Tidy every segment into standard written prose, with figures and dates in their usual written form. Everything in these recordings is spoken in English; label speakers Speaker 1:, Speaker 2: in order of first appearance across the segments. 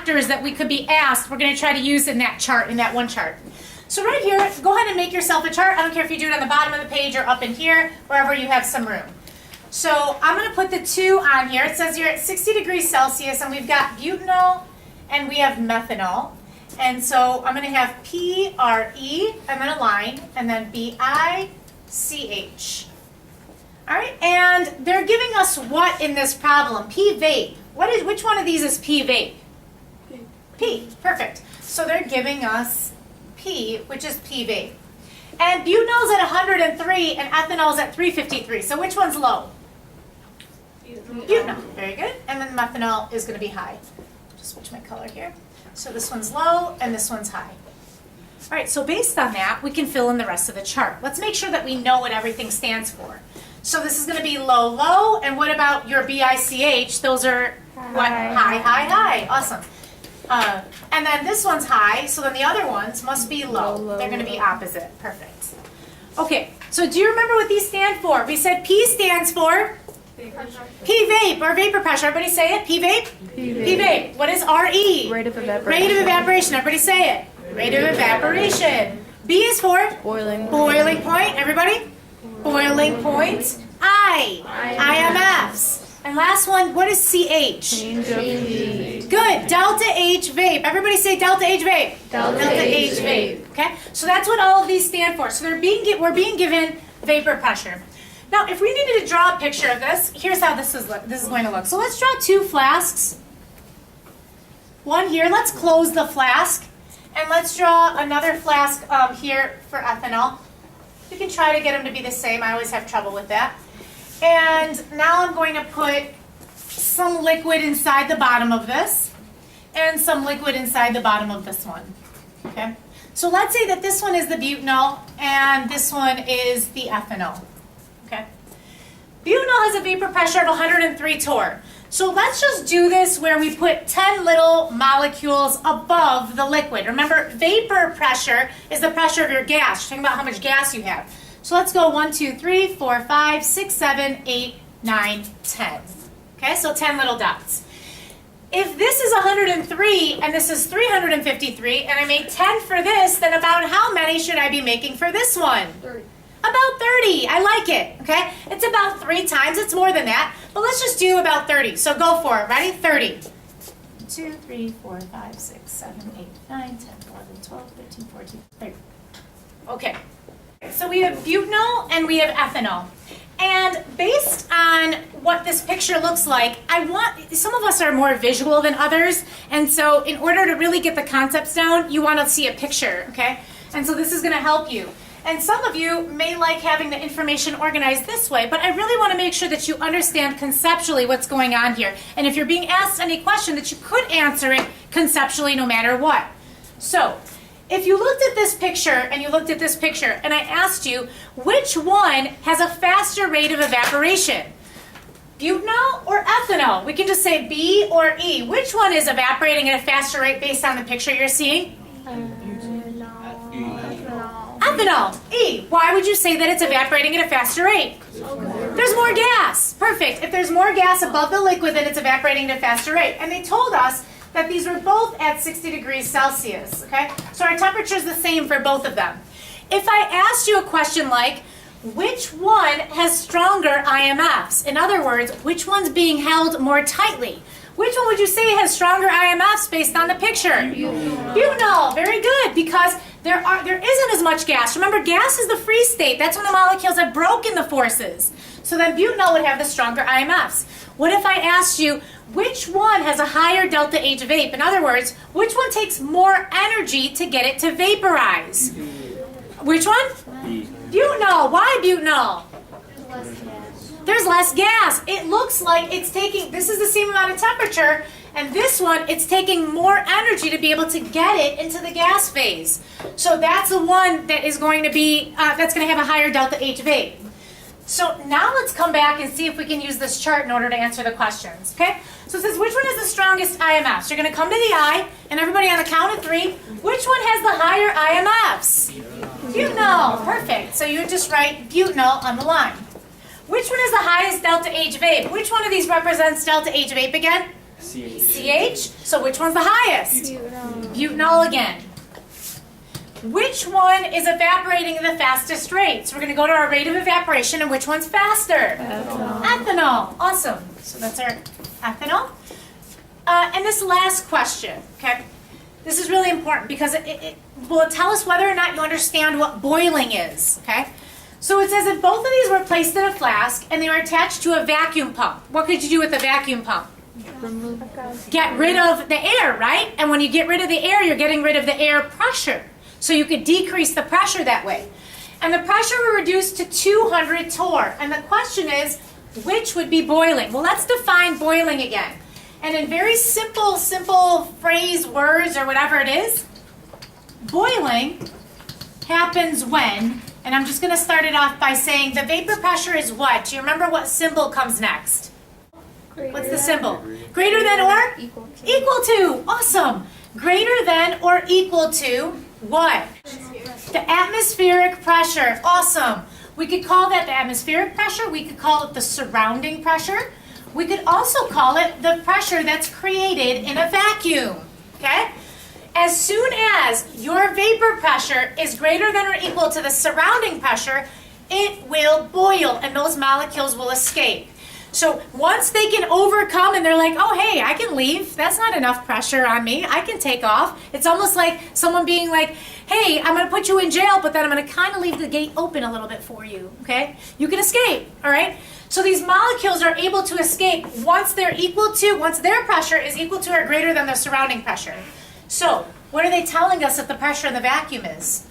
Speaker 1: factors that we could be asked, we're going to try to use in that chart, in that one chart. So right here, go ahead and make yourself a chart. I don't care if you do it on the bottom of the page or up in here, wherever you have some room. So I'm going to put the 2 on here. It says you're at 60 degrees Celsius, and we've got butanol, and we have methanol. And so I'm going to have PrE, and then a line, and then BICH. All right, and they're giving us what in this problem? P-vape. Which one of these is P-vape? P, perfect. So they're giving us P, which is P-vape. And butanol's at 103 and ethanol's at 353. So which one's low? Butanol. Very good. And then methanol is going to be high. Just switch my color here. So this one's low and this one's high. All right, so based on that, we can fill in the rest of the chart. Let's make sure that we know what everything stands for. So this is going to be low, low. And what about your BICH? Those are what? High, high, high. Awesome. And then this one's high, so then the other ones must be low. They're going to be opposite. Perfect. Okay, so do you remember what these stand for? We said P stands for P-vape, or vapor pressure. Everybody say it. P-vape? P-vape. What is RE?
Speaker 2: Rate of evaporation.
Speaker 1: Rate of evaporation. Everybody say it. Rate of evaporation. B is for?
Speaker 2: Boiling.
Speaker 1: Boiling point. Everybody? Boiling point. IMFs. And last one, what is CH?
Speaker 2: Change of heat.
Speaker 1: Good. Delta H vape. Everybody say delta H vape.
Speaker 2: Delta
Speaker 1: H vape. Okay? So that's what all of these stand for. So we're being given vapor pressure. Now, if we needed to draw a picture of this, here's how this is going to look. So let's draw 2 flasks. One here. Let's close the flask. And let's draw another flask here for ethanol. You can try to get them to be the same. I always have trouble with that. And now I'm going to put some liquid inside the bottom of this and some liquid inside the bottom of this one. Okay? So let's say that this one is the butanol and this one is the ethanol. Okay? Butanol has a vapor pressure of 103 torr. So let's just do this where we put 10 little molecules above the liquid. Remember, vapor pressure is the pressure of your gas. You're talking about how much gas you have. So let's go 1, 2, 3, 4, 5, 6, 7, 8, 9, 10. Okay, so 10 little dots. If this is 103 and this is 353 and I made 10 for this, then about how many should I be making for this one?
Speaker 2: 30.
Speaker 1: About 30. I like it. Okay, it's about 3 times. It's more than that. But let's just do about 30. So go for it. Ready? 30. 2, 3, 4, 5, 6, 7, 8, 9, 10, 11, 12, 13, 14, 15. Okay. So we have butanol and we have ethanol. And based on what this picture looks like, some of us are more visual than others. And so in order to really get the concepts down, you want to see a picture, okay? And so this is going to help you. And some of you may like having the information organized this way, but I really want to make sure that you understand conceptually what's going on here. And if you're being asked any question, that you could answer it conceptually no matter what. So, if you looked at this picture and you looked at this picture and I asked you which one has a faster rate of evaporation, butanol or ethanol? We can just say B or E. Which one is evaporating at a faster rate based on the picture you're seeing? Ethanol. E. Why would you say that it's evaporating at a faster rate? There's more gas. Perfect. If there's more gas above the liquid, then it's evaporating at a faster rate. And they told us that these were both at 60 degrees Celsius, okay? So our temperature is the same for both of them. If I asked you a question like, which one has stronger IMFs? In other words, which one's being held more tightly? Which one would you say has stronger IMFs based on the picture? Butanol. Very good, because there isn't as much gas. Remember, gas is the free state. That's when the molecules have broken the forces. So then butanol would have the stronger IMFs. What if I asked you, which one has a higher delta H vape? In other words, which one takes more energy to get it to vaporize? Which one? Butanol. Why butanol? There's less gas. It looks like it's taking, this is the same amount of temperature, and this one, it's taking more energy to be able to get it into the gas phase. So that's the one that is going to be, that's going to have a higher delta H vape. So now let's come back and see if we can use this chart in order to answer the questions, okay? So it says, which one is the strongest IMFs? You're going to come to the I, and everybody on the count of 3, which one has the higher IMFs? Butanol. Perfect. So you would just write butanol on the line. Which one is the highest delta H vape? Which one of these represents delta H vape again? CH. So which one's the highest? Butanol again. Which one is evaporating at the fastest rate? So we're going to go to our rate of evaporation, and which one's faster? Ethanol. Awesome. So that's our ethanol. And this last question, okay? This is really important because it will tell us whether or not you understand what boiling is, okay? So it says if both of these were placed in a flask and they were attached to a vacuum pump, what could you do with a vacuum pump? Get rid of the air, right? And when you get rid of the air, you're getting rid of the air pressure. So you could decrease the pressure that way. And the pressure will reduce to 200 torr. And the question is, which would be boiling? Well, let's define boiling again. And in very simple phrase, words, or whatever it is, boiling happens when, and I'm just going to start it off by saying the vapor pressure is what? Do you remember what symbol comes next? What's the symbol? Greater than or? Equal to. Equal to. Awesome. Greater than or equal to what? The atmospheric pressure. Awesome. We could call that the atmospheric pressure. We could call it the surrounding pressure. We could also call it the pressure that's created in a vacuum. Okay? As soon as your vapor pressure is greater than or equal to the surrounding pressure, it will boil and those molecules will escape. So once they can overcome and they're like, oh, hey, I can leave. That's not enough pressure on me. I can take off. It's almost like someone being like, hey, I'm going to put you in jail, but then I'm going to kind of leave the gate open a little bit for you, okay? You can escape, all right? So these molecules are able to escape once their pressure is equal to or greater than the surrounding pressure. So what are they telling us that the pressure in the vacuum is?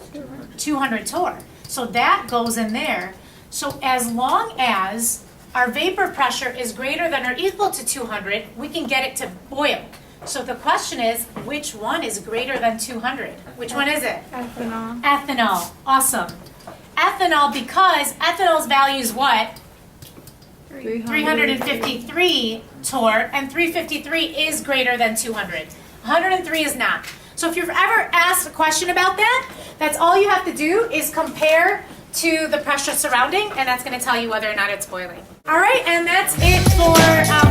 Speaker 1: 200 torr. So that goes in there. So as long as our vapor pressure is greater than or equal to 200, we can get it to boil. So the question is, which one is greater than 200? Which one is it?
Speaker 2: Ethanol.
Speaker 1: Ethanol. Awesome. Ethanol, because ethanol's value is what? 353 torr, and 353 is greater than 200. 103 is not. So if you've ever asked a question about that, that's all you have to do is compare to the pressure surrounding, and that's going to tell you whether or not it's boiling. All right, and that's it for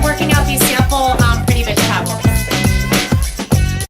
Speaker 1: working out these sample PrE BIcH problems.